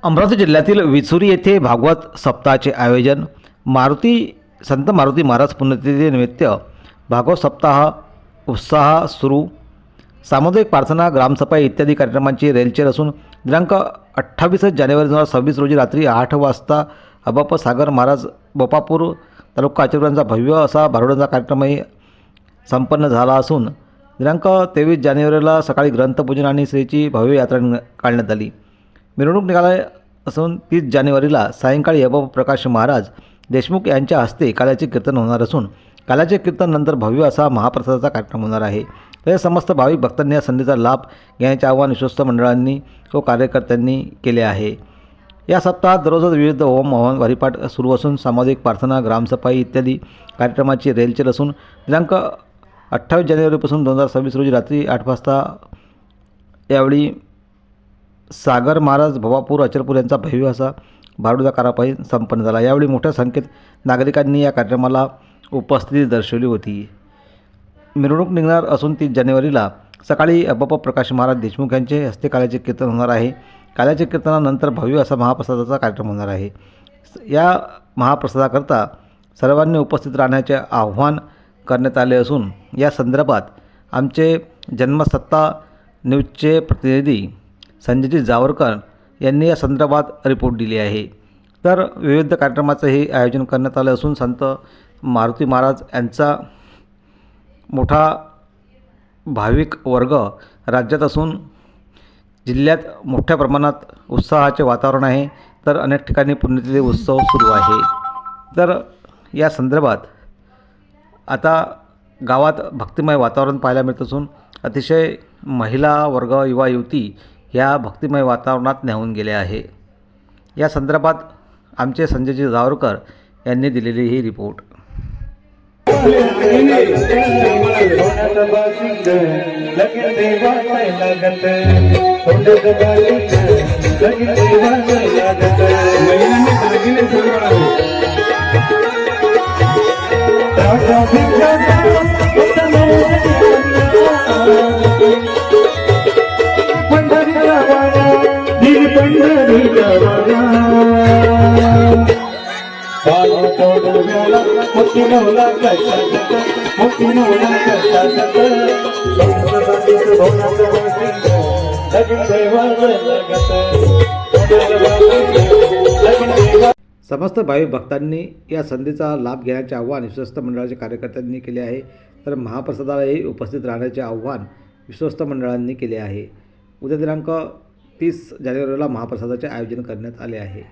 अमरावती जिल्ह्यातील विचुरी येथे भागवत सप्ताहाचे आयोजन. संत मारुती महाराज पुण्यतिथीनिमित्त भागवत सप्ताह उत्साह सुरू. सामुदायिक प्रार्थना, ग्रामसफाई इत्यादी कार्यक्रमांची रेलचेल असून दिनांक 28 जानेवारी 2026 रोजी रात्री 8 वाजता अबाप्पा सागर महाराज बोपापूर तालुका आचरपुरांचा भव्य असा भारुडांचा कार्यक्रमही संपन्न झाला असून दिनांक 23 जानेवारीला सकाळी ग्रंथपूजन आणि श्रीची भव्य यात्रा काढण्यात आली. मिरवणूक निघाला असून 30 जानेवारीला सायंकाळी अबाप्पा प्रकाश महाराज देशमुख यांच्या हस्ते काल्याचे कीर्तन होणार असून काल्याचे कीर्तन नंतर भव्य असा महाप्रसादाचा कार्यक्रम होणार आहे. तसेच समस्त भाविक भक्तांनी या संधीचा लाभ घेण्याचे आवाहन विश्वस्त मंडळांनी व कार्यकर्त्यांनी केले आहे. या सप्ताहात दररोज विविध होम हवन हरिपाठ सुरू असून सामाजिक प्रार्थना, ग्रामसफाई इत्यादी कार्यक्रमाची रेलचेल असून दिनांक 28 जानेवारीपासून 2026 रोजी रात्री 8 वाजता यावेळी सागर महाराज भवापूर अचलपूर यांचा भव्य असा भारुडचा कार्यक्रम संपन्न झाला. यावेळी मोठ्या संख्येत नागरिकांनी या कार्यक्रमाला उपस्थिती दर्शवली होती. मिरवणूक निघणार असून 30 जानेवारीला सकाळी अबाप्पा प्रकाश महाराज देशमुख यांचे हस्ते काल्याचे कीर्तन होणार आहे. काल्याच्या कीर्तनानंतर भव्य असा महाप्रसादाचा कार्यक्रम होणार आहे. या महाप्रसादाकरता सर्वांनी उपस्थित राहण्याचे आवाहन करण्यात आले असून या संदर्भात आमचे जन्मसत्ता न्यूजचे प्रतिनिधी संजयजी जावरकर यांनी या संदर्भात रिपोर्ट दिली आहे. तर विविध कार्यक्रमाचंही आयोजन करण्यात आलं असून संत मारुती महाराज यांचा मोठा भाविक वर्ग राज्यात असून जिल्ह्यात मोठ्या प्रमाणात उत्साहाचे वातावरण आहे. तर अनेक ठिकाणी पुण्यतिथी उत्सव सुरू आहे. तर या संदर्भात आता गावात भक्तिमय वातावरण पाहायला मिळत असून अतिशय महिला वर्ग, युवा युवती ह्या भक्तिमय वातावरणात न्हावून गेले आहे. या संदर्भात आमचे संजयजी जावरकर यांनी दिलेली ही रिपोर्ट. समस्त भाविक भक्तांनी या संधीचा लाभ घेण्याचे आवाहन विश्वस्त मंडळाच्या कार्यकर्त्यांनी केले आहे. तर महाप्रसादालाही उपस्थित राहण्याचे आवाहन विश्वस्त मंडळांनी केले आहे. उद्या दिनांक 30 जानेवारीला महाप्रसादाचे आयोजन करण्यात आले आहे.